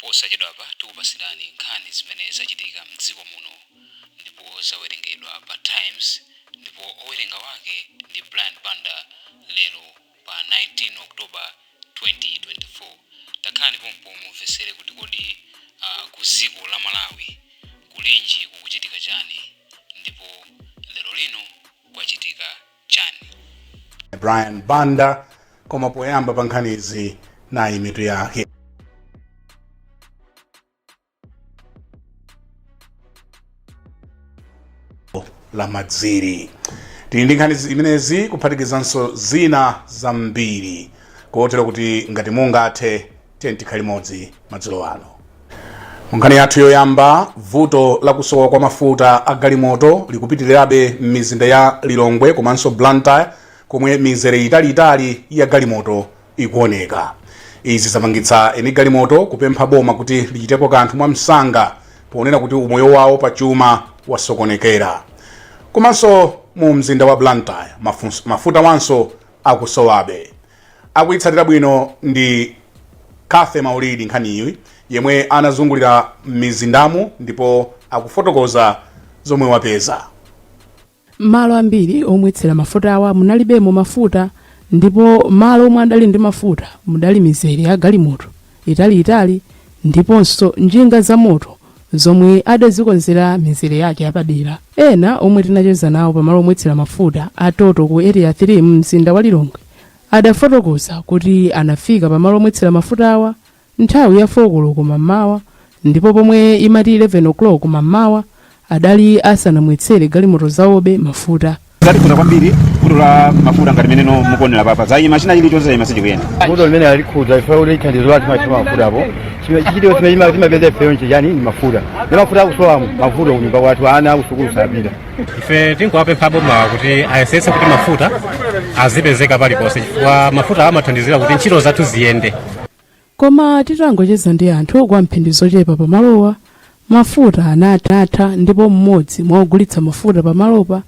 Posachedwapa tikupasirani nkhani zimene zachitika mdziko muno ndipo zawerengedwa pa Times ndipo owerenga wake ndi Banda Lero pa 19 Oktoba 2024. Takhani pompo mumvesere kuti kodi ku dziko la Malawi kulinji kukuchitika chani ndipo lero lino kwachitika chani. Banda koma poyamba pa nkhanizi na imitu yake. La madziri tindi nkhani zimenezi kuphatikizanso zina zambiri kotero kuti ngati mungathe tikhale limodzi madzulo ano. Nkhani yathu yoyamba, vuto la kusowa kwa mafuta a galimoto likupitirirabe m'mizinda ya Lilongwe komanso Blantyre komwe mizere italiitali ya galimoto ikuoneka. Izi zapangitsa eni galimoto kupempha boma kuti lichitepo kanthu mwamsanga ponena kuti umoyo wawo pachuma wasokonekera. Komanso mu mzinda wa Blantyre mafuta wanso akusowabe. Akuitsatira bwino ndi Kathe Maulidi nkhaniyi yemwe anazungulira mizindamu ndipo akufotokoza zomwe wapeza. Malo ambiri omwetsera mafuta awa munalibemo mafuta ndipo malo omwe adali ndi mafuta mudali mizere ya galimoto italiitali ndiponso njinga za moto zomwe adazikonzera mizere yake yapadera. Ena omwe tinacheza nawo pamalo omwetsera mafuta atoto ku area 3 mzinda wa Lilongwe adafotokoza kuti anafika pamalo omwetsera mafuta awa nthawi ya 4 koloko mammawa ndipo pomwe imati 11 o'clock mammawa adali asanamwetsere galimoto zawobe mafuta. Ngati kuna kwambiri kutula mafuta ngati meneno mukonera papa za machina ili chonse imaseje kuyenda mudo limene alikhuza ifa uli thandizo lati machima mafuta apo chitiro chimene timapeza feyonje yani ni mafuta akusowa mafuta kunyumba watu ana usukulu sabira. Ife tinkuwapempha boma kuti ayesetse kuti mafuta azipezeka paliponse chifukwa mafuta amathandizira kuti ntchito zathu ziyende. Koma titangocheza ndi anthu kwa mphindi zochepa pamalowa mafuta anatha ndipo mmodzi mwa ogulitsa mafuta pamalopa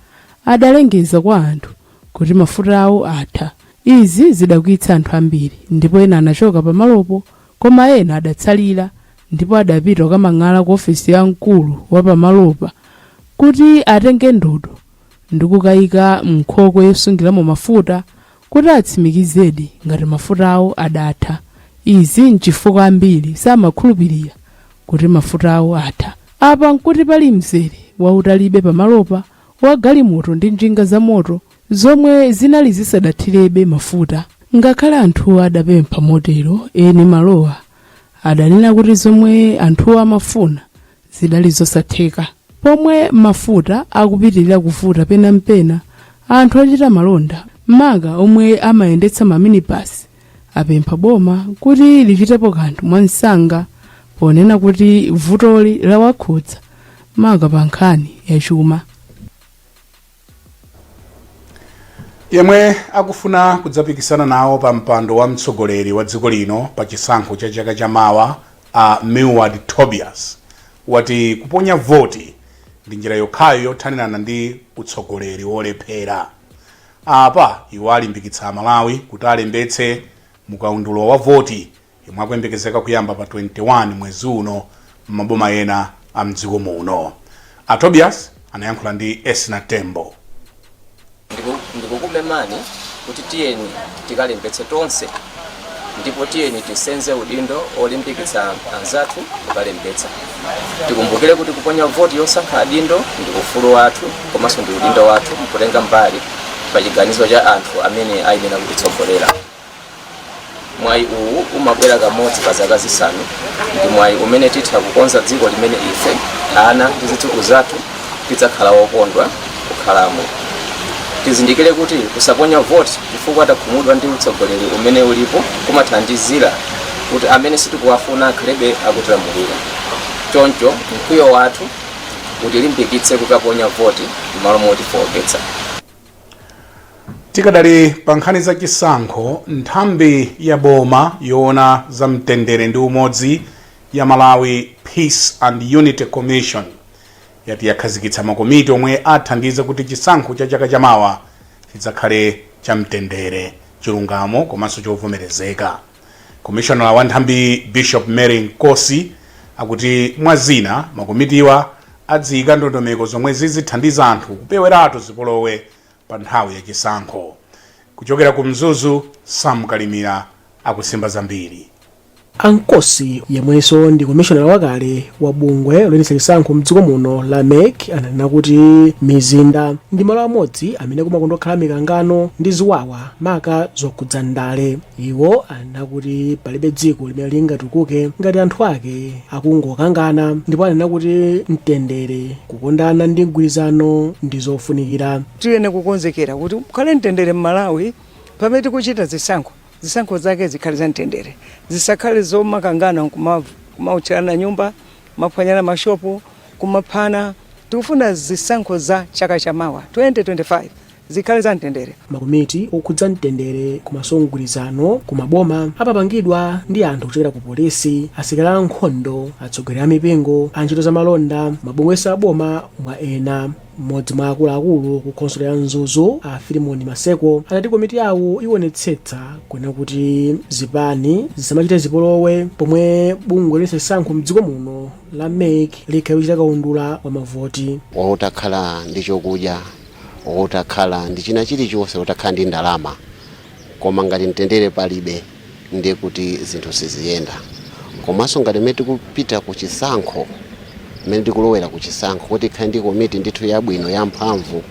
adalengeza kwa anthu kuti mafuta awo atha. Izi zidakwitsa anthu ambiri ndipo ena anachoka pamalopo koma ena adatsalira ndipo adapita kamang'ala ku ofisi ya mkulu wa pamalopa kuti atenge ndodo ndikukayika mnkhokwe yosungiramo mafuta kuti atsimikizedi ngati mafuta awo adatha. Izi nchifukwa ambiri samakhulupirira kuti mafuta awo atha. Apa nkuti pali mzere wautalibe pamalopa wa galimoto ndi njinga za moto zomwe zinali zisadathirebe mafuta. Ngakhale anthu adapempha motero eni malowa adanena kuti zomwe anthu amafuna zidali zosatheka. Pomwe mafuta akupitirira kuvuta penampena anthu achita malonda maka omwe amayendetsa maminibus apempha boma kuti lichitepo kanthu mwansanga ponena kuti vutoli lawakhudza maka pa nkhani yachuma. Yemwe akufuna kudzapikisana nawo pa mpando wa mtsogoleri wa dziko lino pa chisankho cha chaka chamawa a Mwakadaulo Tobias wati kuponya voti ndi njira yokhayo yothanirana ndi utsogoleri wolephera. Apa iwo alimbikitsa Malawi kuti alembetse mukaundulo wa voti yemwe akuyembekezeka kuyamba pa 21 mwezi uno m'maboma ena a mdziko muno. A Tobias anayankhula ndi Esna Tembo. Ndikukumemani kuti tiyeni tikalembetse tonse ndipo tiyeni tisenze udindo olimbikitsa anzathu kukalembetsa. Tikumbukire kuti kuponya voti yosankha adindo ndi ufulu wathu komanso ndi udindo wathu kutenga mbali pa chiganizo cha anthu amene ayenera kutitsogolera. Mwayi uwu umabwera kamodzi pa zaka zisanu ndi mwayi umene titha kukonza dziko limene ife ana ndi zidzukulu zathu tidzakhala wokondwa kukhalamo. Tizindikire kuti kusaponya voti chifukwa takhumudwa ndi utsogoleri umene ulipo kumathandizira kuti amene sitikuwafuna akhalebe akutilamulira. Choncho mkwiyo wathu utilimbikitse kukaponya voti m'malo moti kuopetsa. Tikadali pa nkhani za chisankho, nthambi ya boma yoona za mtendere ndi umodzi ya Malawi Peace and Unity Commission yati yakhazikitsa makomiti omwe athandiza kuti chisankho cha chaka chamawa chidzakhale cha mtendere, chilungamo komanso chovomerezeka. Commissioner wa nthambi Bishop Mary Nkosi akuti mwazina makomitiwa adziyika ndondomeko zomwe zizithandiza anthu kupeweratu zipolowe pa nthawi yachisankho. Kuchokera ku Mzuzu, Sam Kalimira akusimba zambiri. Ankosi yemwenso ndi komishonera wakale wa bungwe loyendetsa chisankho mdziko muno la MEC ananena kuti mizinda ndi malo amodzi amene kumakondokhala mikangano ndi ziwawa maka zokhudza ndale. Iwo ananena kuti palibe dziko limene lingatukuke ngati anthu ake akungokangana, ndipo ananena kuti mtendere, kukondana ndi mgwirizano ndi zofunikira. Tiyene kukonzekera kuti kukhale mtendere m'Malawi pamene tikuchita zisankho zake zikhale za mtendere, zisakhale zomakangana kumauchana nyumba, maphwanyana mashopu, kumaphana. Tikufuna zisankho za chaka chamawa 2025 zikhale za mtendere. Makomiti okhudza mtendere komanso mgwirizano kumaboma apapangidwa ndi anthu kuchokera ku polisi, asilikali ankhondo, atsogoleri a mipingo, antchito za malonda, mabungwe aboma mwa ena. Mmodzi mwa akuluakulu ku khonsolo ya Mzuzu a Filimoni Maseko anati komiti yawo iwonetsetsa kuona kuti zipani zisamachite zipolowe pomwe bungwe loyendetsa chisankho mdziko muno la MEC likhale kuchita kaundula wa mavoti. Wotakhala ndi chokudya, wotakhala ndi china chilichonse, wotakhala ndi ndalama, koma ngati mtendere palibe ndiye kuti zinthu siziyenda. Komanso ngati mmene tikupita ku chisankho, mmene tikulowera ku chisankho kuti khale ndi komiti ndithu yabwino yamphamvu,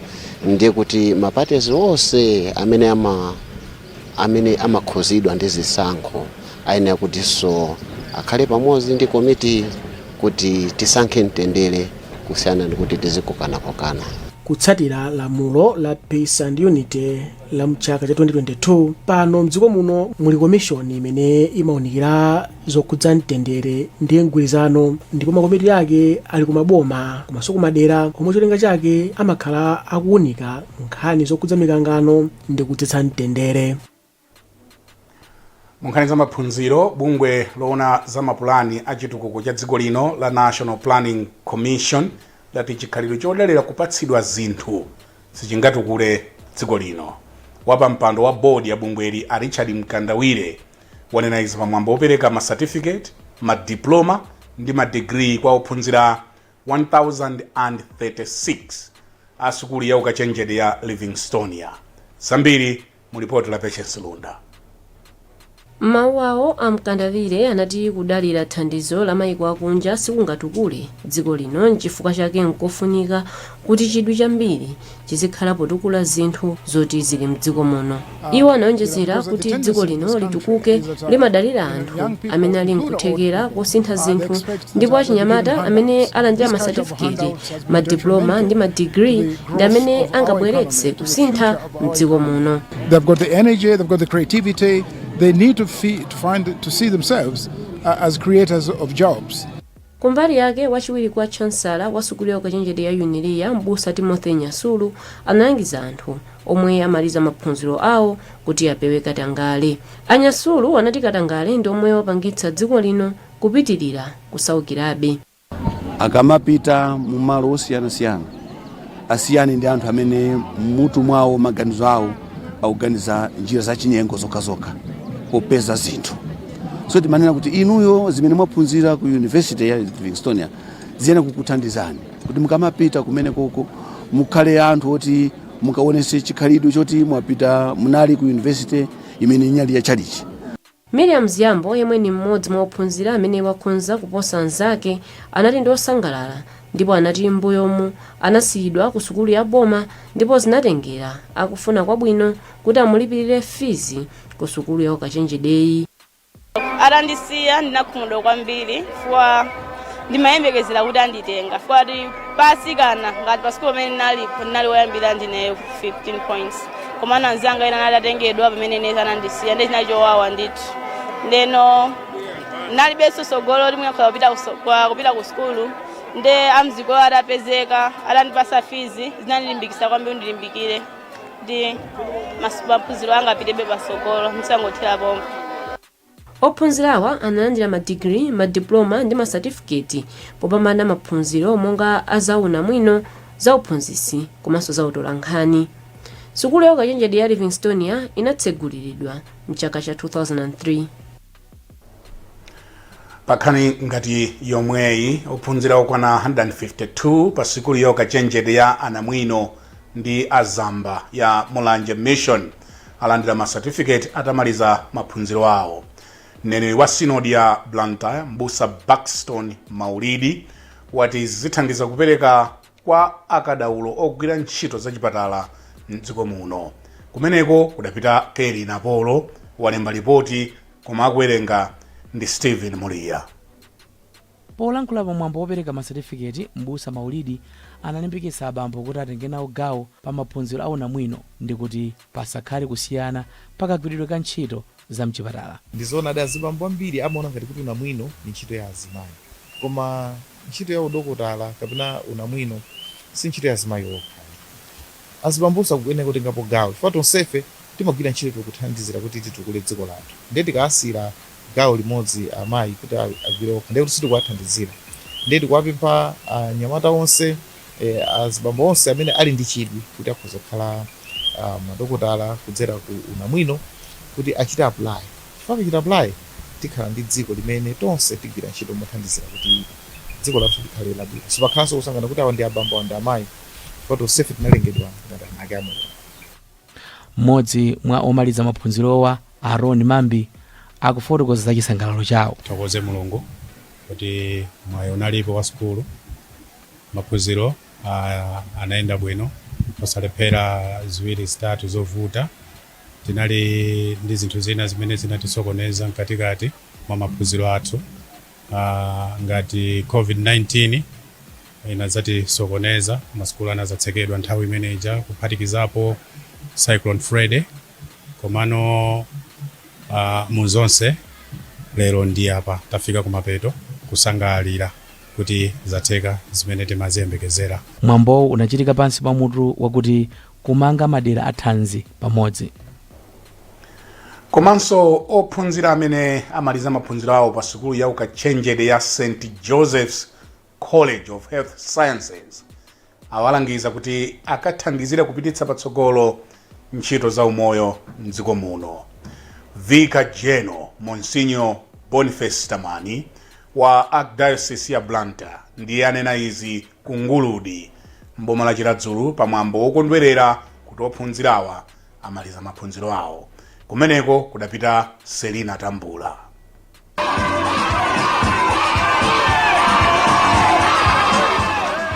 ndiye kuti mapatezi onse amene amakhuzidwa ndi zisankho ayenera kutinso akhale pamodzi ndi komiti kuti tisankhe mtendere kusiyana ndi kuti tizikokana. Kutsatira lamulo la Peace and Unity la mchaka cha 2022, pano mdziko muno muli komishoni imene imawunikira zokhudza mtendere ndi mgwirizano, ndipo makomiti yake ali kumaboma komanso kumadera komwe cholinga chake amakhala akuwunika nkhani zokhudza mikangano ndi kudzetsa mtendere. Munkhani za maphunziro, bungwe loona za mapulani a chitukuko cha dziko lino la National Planning Commission lati chikhalidwe chodalira kupatsidwa zinthu sichingatukule dziko lino. Wapa mpando wa bodi ya bungweli a Richard Mkandawire wanena izi pamwambo opereka ma certificate, ma diploma ndi ma degree kwa ophunzira 1036 a sukulu ya ukachenjede ya Livingstonia. Zambiri mu ripoti la Patience Lunda. Mawu awo a Mkandawire anati kudalira thandizo la mayiko akunja sikungatukule dziko lino, n'chifukwa chake nkofunika kuti chidwi chambiri chizikhala potukula zinthu zoti zili mdziko muno. Iwo anaonjezera kuti dziko lino litukuke limadalira anthu amene ali nkuthekera kusintha zinthu, ndipo achinyamata amene alandira ma certificate, ma diploma ndi ma degree ndi amene angabweretse kusintha mdziko muno. They've got the energy, they've got the creativity. They need to see themselves as creators of jobs. Kumbali yake wachiwiri kwa chancellor wa sukulu ya ukachenjede ya Uniria Mbusa Timothy Nyasulu analangiza anthu omwe amaliza maphunziro awo kuti apewe katangale. Anyasulu anati katangale ndi omwe wapangitsa dziko lino kupitirira kusaukirabe. Akamapita mu malo osiyanasiyana asiyani ndi anthu amene mutu mwawo maganizo awo akuganiza njira za chinyengo zokhazoka popeza zinthu. So timanena kuti inuyo zimene mwaphunzira ku University ya Livingstonia ziyena kukuthandizani kuti mukamapita kumene koko mukhale anthu oti mukaonese chikhalidwe choti mwapita munali ku university imene inyali ya chalichi. Miriam Ziyambo yemwe ni mmodzi mwa ophunzira amene wakhonza kuposa anzake anati ndi osangalala, ndipo anati mbuyomu anasiyidwa ku sukulu ya boma ndipo zinatengera akufuna kwabwino kuti amulipirire fees ku sukulu ya ukachenjedeyi. Arandisiya ndinakhumudwa kwambiri fwa ndimayembekezera kuti anditenga fwa pasikana ngati pa sukulu pamene nali woyambira ndineyo 15 points, koma anzanga ena atatengedwa pamene neza anandisiya ndi chinachowawa ndithu. Ndeno nalibenso sogolo limwe kupita ku sukulu nde amziko atapezeka atandipasa fees zinandilimbikitsa kwambiri ndilimbikire ndi maphunziro anga apitebe pasogolo ndisangothera pomwe. Ophunzirawa analandira ma degree, ma diploma ndi ma certificate popambana maphunziro monga azauna mwino za uphunzisi komanso za utola nkhani. Sukulu ya ukachenjede ya Livingstonia inatseguliridwa mchaka cha 2003. Pakhani ngati yomweyi ophunzira okwana 152 pa sikulu yokachenjede ya Anamwino ndi Azamba ya Mulanje Mission alandira ma certificate atamaliza maphunziro awo. Mneneri wa sinodi ya Blantyre Mbusa Buxton Maulidi wati zithandiza kupereka kwa akadaulo ogwira ntchito zachipatala m'dziko muno. Kumeneko kudapita Kelly Napolo walemba ripoti koma Kuwerenga ndi Stephen Mulia. Polankhula pamwambo wopereka masatifiketi, Mbusa Maulidi analimbikitsa abambo kuti atenge nawo gawo pa maphunziro a Anamwino ndi kuti pasakhale kusiyana pakagwiridwe ka ntchito za mchipatala. Ndizoona azibambo ambiri amaona ngati kuti Anamwino ni ntchito ya azimayi, koma ntchito ya udokotala kapena Anamwino si ntchito ya azimayi okha. Azibambosa kuyenera kutengapo gawo chifukwa tonsefe timagwira ntchito kuthandizira kuti titukule dziko lathu. Ndiye tikasira gawo limodzi amayi kuti agwire okha ndiye kuti sitikuwathandizira. Ndiye tikuwapempha anyamata onse azibambo onse amene ali ndi chidwi kuti akhoza kukhala madokotala kudzera ku Anamwino kuti achite apply. Chifukwa kuchita apply tikhala ndi dziko limene tonse tigwira ntchito mothandizira kuti dziko lathu likhale labwino. Sipakhalanso kusangana kuti awa ndi abambo awa ndi amayi chifukwa tonsefe tinalengedwa ngati ana ake amuna. Mmodzi mwa omaliza maphunzirowa Aaron Mambi akufotokoza za chisangalalo chawo. Tokoze Mulungu kuti mwayi unalipo wa sukulu, maphunziro anaenda bwino, osalephera ziwiri zitatu zovuta. Tinali ndi zinthu zina zimene zinatisokoneza mkatikati mwa maphunziro athu, ngati COVID-19 inazatisokoneza, masukulu anazatsekedwa nthawi imeneja kuphatikizapo Cyclone Freddy. Komano muzonse lero ndi apa tafika kumapeto kusangalira kuti zatheka zimene timaziyembekezera. Mwambo unachitika pansi pa mutu wakuti kumanga madera athanzi pamodzi. Komanso ophunzira amene amaliza maphunziro awo pa sikulu ya ukachenjede ya St. Joseph's College of Health Sciences awalangiza kuti akathandizira kupititsa patsogolo ntchito za umoyo m'dziko muno. Vicar General Monsignor Boniface Tamani wa Archdiocese ya Blantyre ndiye anena izi ku Nguludi mboma la Chiradzulu pamwambo wokondwerera kuti ophunzirawa amaliza maphunziro awo. Kumeneko kudapita Selina Tambula.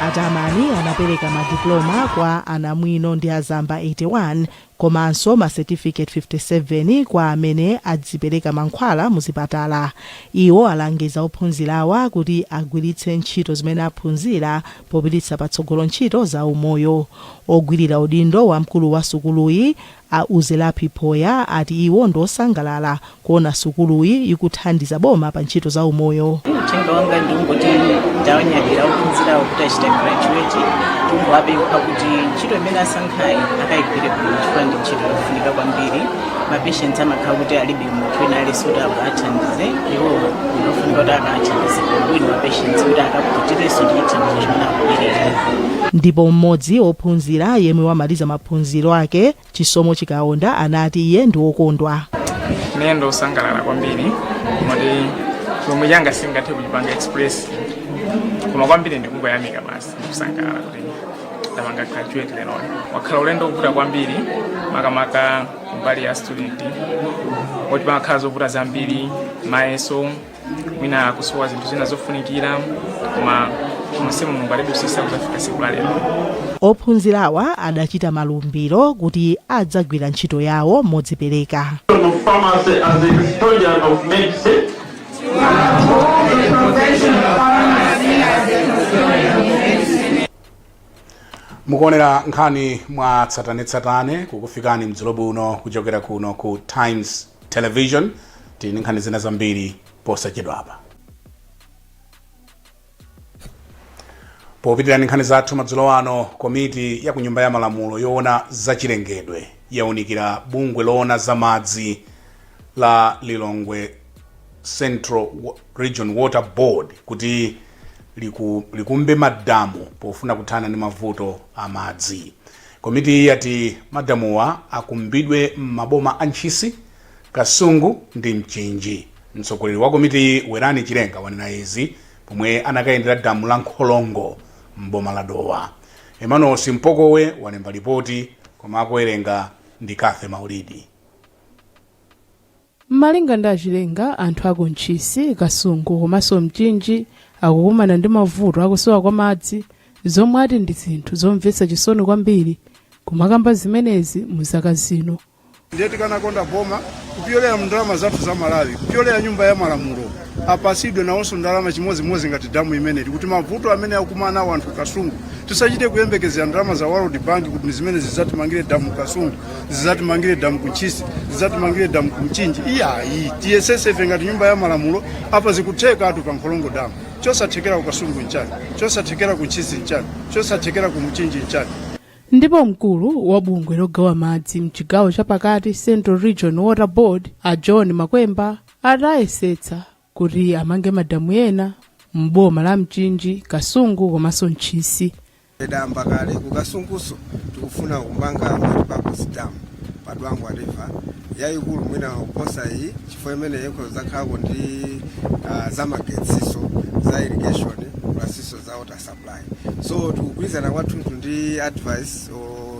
Atamani anapereka madiploma kwa Anamwino ndi Azamba 81 komanso ma certificate 57 kwa amene adzipereka mankhwala muzipatala. Iwo alangiza ophunzirawa kuti agwiritse ntchito zimene aphunzira popititsa patsogolo ntchito za umoyo. Ogwirira udindo wa mkulu wa sukuluyi Uzelapi Poya ati iwo ndosangalala kuona sukuluyi ikuthandiza boma pa ntchito za umoyo. Uthenga wanga ndingoti ndawanyadira ophunzirawo kuti achite graduate tungwapempha kuti ntchito imene asankhayi akayigwire bwino chifukwa ndi ntchito yofunika kwambiri. Mapatients amakhala kuti alibe munthu ena aliso kuti athandize iwo unofunika kuti akathandize bwino mapatients kuti akaputireso ndi chithandizo chimene akubwerera. Ndipo mmodzi ophunzira yemwe wamaliza maphunziro ake Chisomo Chikaonda anati iye ndi wokondwa. Ine ndosangalala kwambiri moti chomwe changa singathe kuchipanga express koma kwambiri ndikungoyamika basi kusangalala kuti ndapanga graduate lero. Wakhala ulendo wovuta kwambiri makamaka mbali ya student oti pakhala zovuta zambiri mayeso mwina kusowa zinthu zina zofunikira koma musimu Mulungu alidusisa kuzafika siku la lero. Ophunzirawa adachita malumbiro kuti adzagwira ntchito yawo modzipereka. Mukuonera nkhani mwa tsatanetsatane kukufikani mdzulo buno kuchokera kuno ku Times Television. Tini nkhani zina zambiri posachedwapa. Popitirani nkhani zathu madzulo ano, komiti ya ku nyumba ya malamulo yoona zachilengedwe yaunikira bungwe loona za madzi la Lilongwe Central Region Water Board kuti likumbe madamu pofuna kuthana ndi mavuto a madzi. Komiti yati madamuwa akumbidwe maboma a Ntchisi, Kasungu ndi Mchinji mtsogoleri wa komiti Werani Chilenga wanena izi pomwe anakayendera damu la Nkholongo m'boma la Dowa. Emmanuel Simpokowe walemba ripoti koma akuwerenga ndi Kathe Maulidi. Malinga ndi Chilenga, anthu aku Ntchisi, Kasungu komanso Mchinji akukumana ndi mavuto akusowa kwa madzi, zomwe ati ndi zinthu zomvetsa chisoni kwambiri kumakamba zimenezi mu zaka zino. Ndiye tikanakonda boma kupyolera ndalama zathu za Malawi, kupyolera nyumba ya malamulo apasidwe nawonso ndalama chimozimozi ngati damu imeneyi kuti mavuto amene akumana nawo anthu Kasungu tisachite kuyembekezera ndalama za World Bank kuti zimene zizatimangire damu Kasungu, zizatimangire damu ku Ntchisi, zizatimangire damu ku Mchinji. Iyayi tiyesese ngati nyumba ya malamulo apa zikutheka atu pa Nkholongo damu, chosathekera ku Kasungu nchani, chosathekera ku Ntchisi nchani, chosathekera ku Mchinji nchani. Ndipo mkulu wa bungwe logawa madzi mchigawo chapakati Central Region Water Board a John Makwemba adayesetsa kuti amange madamu ena m'boma la Mchinji, Kasungu komanso Ntchisi. Edamba kale ku Kasunguso tikufuna kumanga Multipurpose Dam padwangwa river yayikulu mwina kuposa iyi chifukwa imene yeko zakhako ndi zamagetsiso za irrigation plus za water supply. So tikugwirizana kwathu ndi advice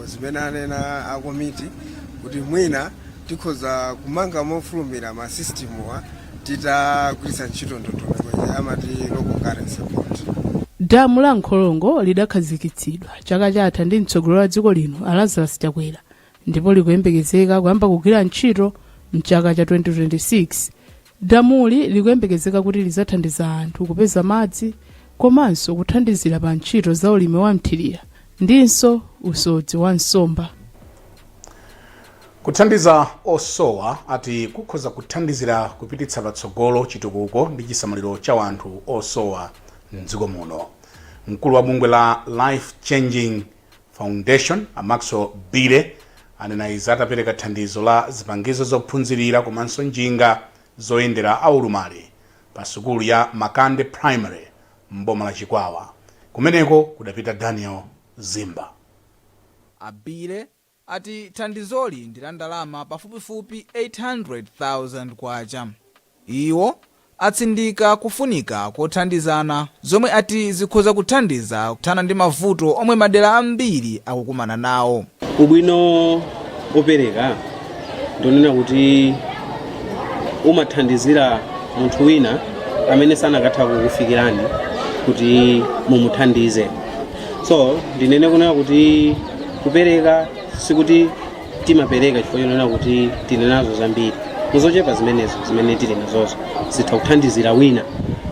zimene anena a committee kuti mwina tikhoza kumanga mofulumira ma system wa titagwiritsa ntchito ndondomeko amati local currency account. Damu la Nkholongo lidakhazikitsidwa chaka chatha ndi mtsogoleri wa dziko lino Lazarus Chakwera, ndipo likuyembekezeka kuyamba kugwira ntchito mchaka cha 2026. Damuli likuyembekezeka kuti lizathandiza anthu kupeza madzi komanso kuthandizira pa ntchito za ulimi wa mthirira ndinso usodzi wa nsomba. Kuthandiza osowa ati kukhoza kuthandizira kupititsa patsogolo chitukuko ndi chisamaliro cha anthu osowa m'dziko muno. Mkulu wa bungwe la Life Changing Foundation Amaxo Bile anena izi atapereka thandizo la zipangizo zophunzirira komanso njinga zoyendera aulumali pa sukulu ya Makande Primary m'boma la Chikwawa. Kumeneko kudapita Daniel Zimba. Abile ati thandizoli ndi la ndalama pafupifupi 800,000 kwacha. Iwo atsindika kufunika kothandizana zomwe ati zikhoza kuthandiza kuthana ndi mavuto omwe madera ambiri akukumana nawo. Ubwino opereka ndonena kuti umathandizira munthu wina amene sanakatha kukufikirani kuti mumuthandize. So ndinene kunena kuti kupereka sikuti timapereka chifukwa chonena kuti tili nazo zambiri. Muzochepa zimenezo zimene tili nazozo zitha kuthandizira wina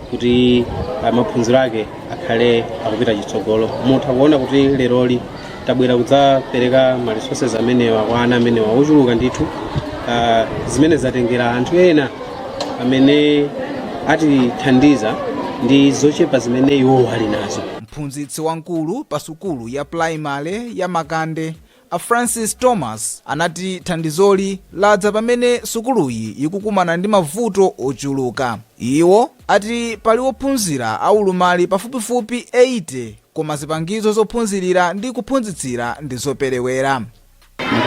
kuti maphunziro ake akhale akupita chitsogolo. Mutha kuona kuti leroli tabwera kudzapereka ma resources amenewa kwa ana amenewa ochuluka ndithu, zimene zatengera anthu ena amene atithandiza ndi zochepa zimene iwo ali nazo. Mphunzitsi wamkulu pa sukulu ya primary ya Makande a Francis Thomas anati thandizoli ladza pamene sukuluyi ikukumana ndi mavuto ochuluka. Iwo ati pali ophunzira aulumali pafupifupi 80 koma zipangizo zophunzirira ndi kuphunzitsira ndi zoperewera.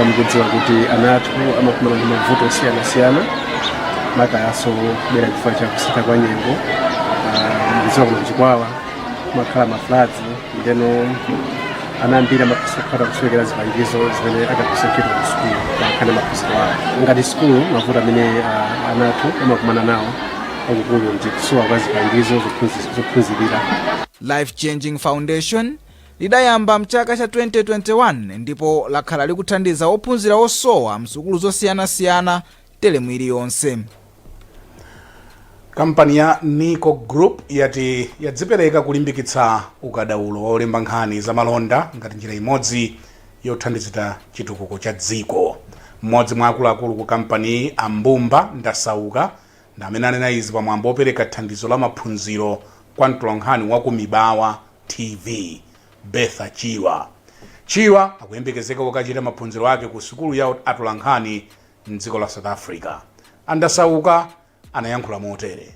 Mukudziwa kuti ana athu amakumana ndi mavuto osiyanasiyana makayaso kubera chifukwa cha kusintha kwa nyengo. Ndidziwa kuno Chikwawa kumakhala mafladzi ndeno ana ambiri amakhala kuswekera zipangizo zimene akapisa ntchito ku sukulu pakhale maphunziro awo. Ngati sukulu mavuto amene ana athu amakumana nawo akukulu ndi kusowa kwa zipangizo zophunzirira. Life Changing Foundation lidayamba mchaka cha 2021 ndipo lakhala likuthandiza ophunzira osowa msukulu zosiyanasiyana telemu iliyonse. Kampani ya Nico Group yati yadzipereka kulimbikitsa ukadaulo olemba nkhani za malonda ngati njira imodzi yothandizira chitukuko cha dziko. Mmodzi mwa akuluakulu ku kampani Ambumba Ndasauka ndi amene anena izi pamwambo opereka thandizo la maphunziro kwa mtolankhani wa ku Mibawa TV Betha Chiwa akuyembekezeka kukachita maphunziro ake ku sukulu ya atolankhani m'dziko la South Africa. Andasauka anayankhula motere.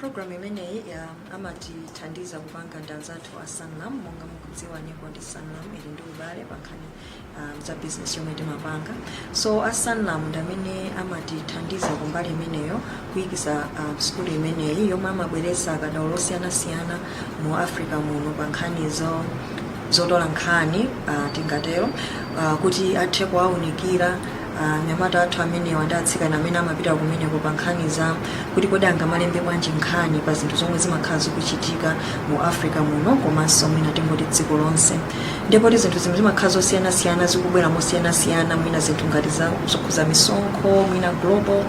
Program imeneyi amatithandiza kupanga ndanzathu a Sanlam monga mukudziwa nyimbo ndi Sanlam ili ndi ubale pankhani za business yomwe timapanga. So a Sanlam ndamene amatithandiza kumbali imeneyo kuyikisa school imeneyi yomwe amabweretsa akadaulo osiyanasiyana mu Africa muno pankhani zotola nkhani tingatero kuti athe kuwaunikira nyamata athu amene wandatsikana amene amapita kumeneko pa nkhani za kuti kodi angamalembe bwanji nkhani pa zinthu zomwe zimakhala zikuchitika mu Africa muno komanso mwina tingoti dziko lonse. Ndipo zinthu zimwe zimakhala zosiyanasiyana zikubwera mosiyanasiyana mwina zinthu ngati zokhuza misonkho mwina global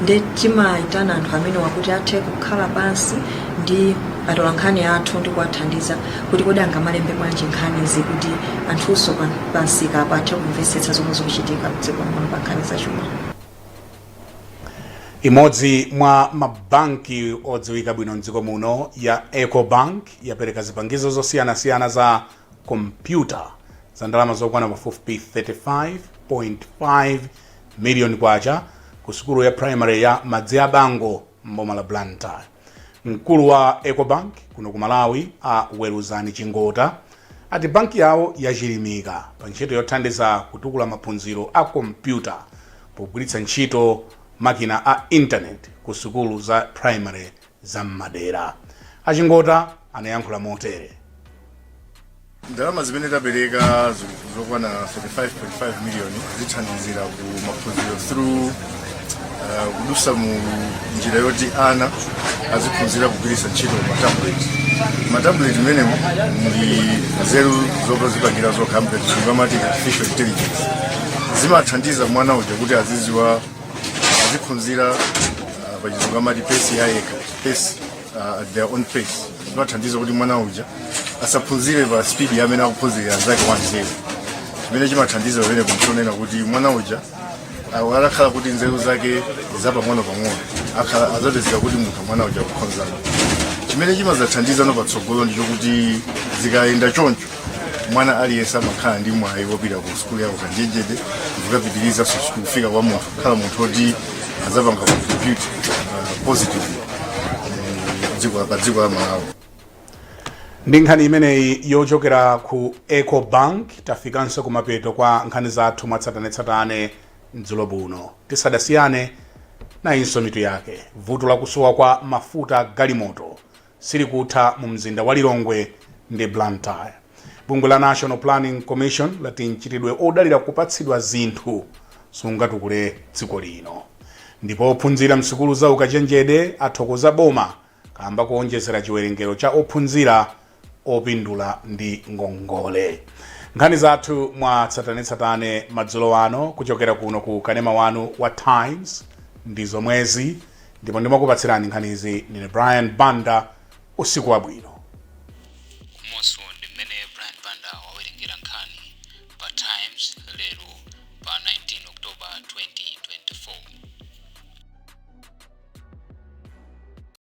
ndi timayitana anthu amene wakuti athe kukhala pansi ndi atola nkhani athu ndi kuwathandiza kuti kodi angamalembe bwanji nkhanizi kuti anthunso pansika apathe kumvetsetsa zomwe zikuchitika mdziko muno pa nkhani zachuma. Imodzi mwa mabanki odziwika bwino mdziko muno ya Ecobank yapereka zipangizo zosiyanasiyana za kompyuta za ndalama zokwana pafupifupi 35.5 miliyoni kwacha ku sukulu ya primary ya Madziabango mboma la Blantyre. Mkulu wa Ecobank kuno ku Malawi Weruzani Chingota ati banki yawo yachilimika pa ntchito yothandiza kutukula maphunziro a kompyuta pogwiritsa ntchito makina a internet ku sukulu za primary za m'madera. Achingota anayankhula motere. Ndalama zimene tapereka zokwana 35.5 miliyoni zithandizira ku maphunziro through kudusa mu njira yoti ana aziphunzira kugwiritsa ntchito matablet mene muli nzeru zomwe zipangira zokhamba zimamati artificial intelligence zimathandiza mwana uja kuti aziphunzira pachizungamati pace yayekha pace at their own pace. Zimathandiza kuti mwana uja asaphunzire pa speed yamene akuphunzira zake 1-0 chimene chimathandiza pamene kumchonera kuti mwana uja akakhala kuti nzeru zake zapang'ono azapezeka kuti munthu mwana uja kukhonza. Chimene chimazathandiza no patsogolo ndicho kuti zikayenda choncho mwana aliyense amakhala ndi mwayi wopita ku sukulu yawo kanjenjede zikapitiriza kufika kwa munthu khala munthu oti azapanga contribute positively pa dziko la Malawi. Ndi nkhani imeneyi yochokera ku Ecobank tafikanso kumapeto kwa nkhani zathu mwatsatanetsatane mdzulo buno. Tisadasiyane na inso mitu yake. Vuto la kusowa kwa mafuta galimoto sili kutha mu mzinda wa Lilongwe ndi Blantyre. Bungwe la National Planning Commission lati nchitidwe odalira kupatsidwa zinthu sungatukule dziko lino. Ndipo ophunzira msukulu za ukachenjede athokoza boma kamba kuonjezera chiwerengero cha ophunzira opindula ndi ngongole. Nkhani zathu mwatsatanetsatane madzulo ano kuchokera kuno ku kanema wanu wa Times ndi zomwezi ndipo ndimakupatsirani nkhanizi ndine Brian Banda. Usiku wabwino. Kumoso ndi mmene Brian Banda wawerengera nkhani pa Times Lero.